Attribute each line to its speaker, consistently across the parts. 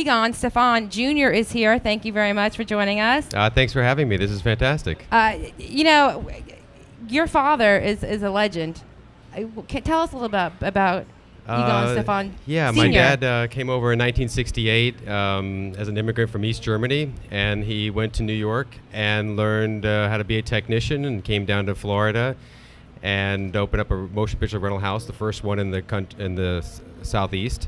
Speaker 1: Egon Stephon Jr. is here. Thank you very much for joining us.
Speaker 2: Thanks for having me. This is fantastic.
Speaker 1: You know, your father is a legend. Tell us a little bit about Egon Stephon
Speaker 2: Yeah,
Speaker 1: Sr.
Speaker 2: my dad came over in 1968 as an immigrant from East Germany, and he went to New York and learned how to be a technician and came down to Florida and opened up a motion picture rental house, the first one in the Southeast.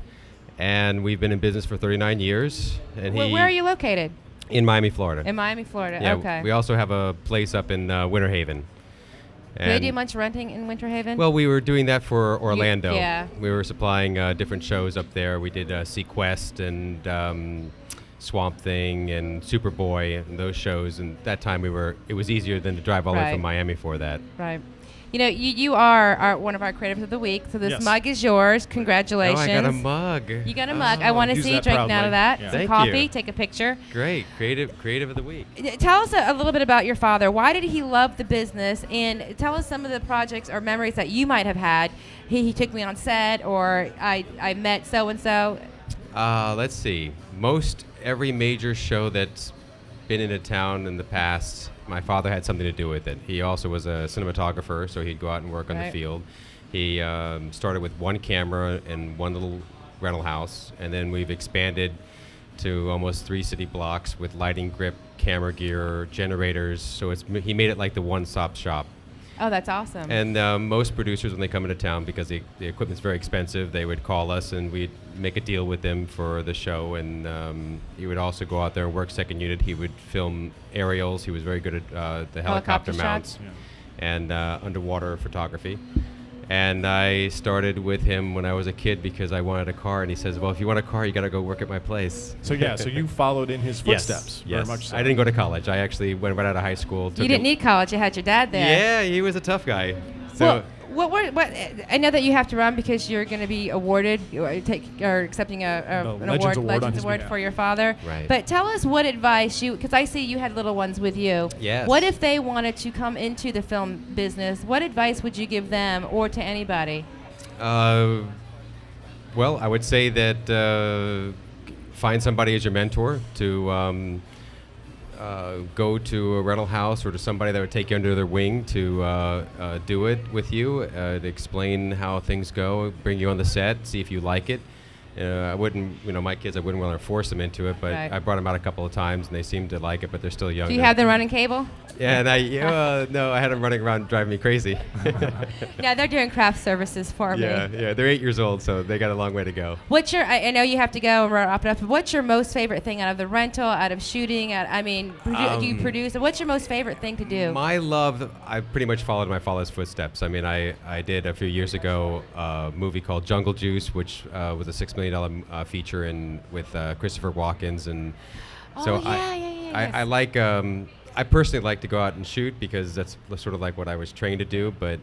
Speaker 2: And we've been in business for 39 years. And
Speaker 1: where are you located?
Speaker 2: In Miami, Florida.
Speaker 1: In Miami, Florida.
Speaker 2: Yeah,
Speaker 1: okay.
Speaker 2: We also have a place up in Winter Haven.
Speaker 1: Do they do much renting in Winter Haven?
Speaker 2: Well, we were doing that for Orlando.
Speaker 1: Yeah.
Speaker 2: We were supplying different shows up there. We did Sequest and Swamp Thing and Superboy and those shows. And that time it was easier than to drive all the way from Miami for that.
Speaker 1: Right. You know, you are one of our creatives of the week, so this mug is yours. Congratulations.
Speaker 2: Oh, I got a mug.
Speaker 1: You got a mug. I want to see you drinking out of that.
Speaker 2: Yeah.
Speaker 1: Some
Speaker 2: Thank
Speaker 1: coffee.
Speaker 2: you.
Speaker 1: Take a picture.
Speaker 2: Great. Creative of the week.
Speaker 1: Tell us a little bit about your father. Why did he love the business? And tell us some of the projects or memories that you might have had. He took me on set, or I met so-and-so.
Speaker 2: Let's see. Most every major show that's been in a town in the past, my father had something to do with it. He also was a cinematographer, so he'd go out and work on the field. He started with one camera and one little rental house, and then we've expanded to almost 3 city blocks with lighting grip, camera gear, generators. So he made it like the one-stop shop.
Speaker 1: Oh, that's awesome.
Speaker 2: And most producers, when they come into town, because the equipment's very expensive, they would call us and we'd make a deal with them for the show. And he would also go out there and work second unit. He would film aerials. He was very good at the helicopter mounts and underwater photography. And I started with him when I was a kid because I wanted a car. And he says, well, if you want a car, you got to go work at my place.
Speaker 3: So you followed in his footsteps.
Speaker 2: Yes.
Speaker 3: Very much so.
Speaker 2: I didn't go to college. I actually went right out of high school.
Speaker 1: You didn't need college. You had your dad there.
Speaker 2: Yeah, he was a tough guy. So.
Speaker 1: Well, what I know that you have to run because you're going to be awarded or accepting an Legends Award for your father.
Speaker 2: Right.
Speaker 1: But tell us what advice because I see you had little ones with you.
Speaker 2: Yes.
Speaker 1: What if they wanted to come into the film business? What advice would you give them or to anybody?
Speaker 2: Well, I would say that find somebody as your mentor to go to a rental house or to somebody that would take you under their wing to do it with you, to explain how things go, bring you on the set, see if you like it. I wouldn't, my kids, I wouldn't want to force them into it, but I brought them out a couple of times and they seem to like it, but they're still young.
Speaker 1: Do you have them running cable?
Speaker 2: Yeah, and no, I had them running around driving me crazy.
Speaker 1: Yeah, they're doing craft services for me.
Speaker 2: Yeah, they're 8 years old, so they got a long way to go.
Speaker 1: I know you have to go and wrap it up, but what's your most favorite thing out of the rental, out of shooting? Do you produce? What's your most favorite thing to do?
Speaker 2: My love, I pretty much followed my father's footsteps. I mean, I did a few years ago a movie called Jungle Juice, which was a $6 million feature with Christopher Walken, and so I like. I personally like to go out and shoot because that's sort of like what I was trained to do. But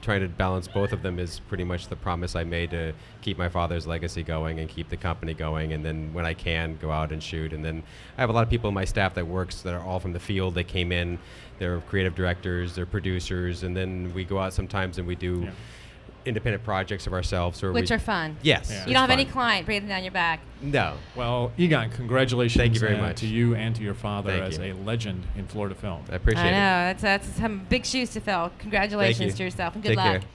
Speaker 2: trying to balance both of them is pretty much the promise I made to keep my father's legacy going and keep the company going. And then when I can, go out and shoot. And then I have a lot of people in my staff that are all from the field. They came in, they're creative directors, they're producers, and then we go out sometimes and we do. Yeah. Independent projects of ourselves, which
Speaker 1: are fun.
Speaker 2: Yes,
Speaker 1: you don't have any client breathing down your back.
Speaker 2: No.
Speaker 3: Well, Egon, congratulations!
Speaker 2: Thank you very much
Speaker 3: to you and to your father as
Speaker 2: a
Speaker 3: legend in Florida film.
Speaker 2: I appreciate it.
Speaker 1: I know that's some big shoes to fill. Congratulations to yourself and good luck.
Speaker 2: Care.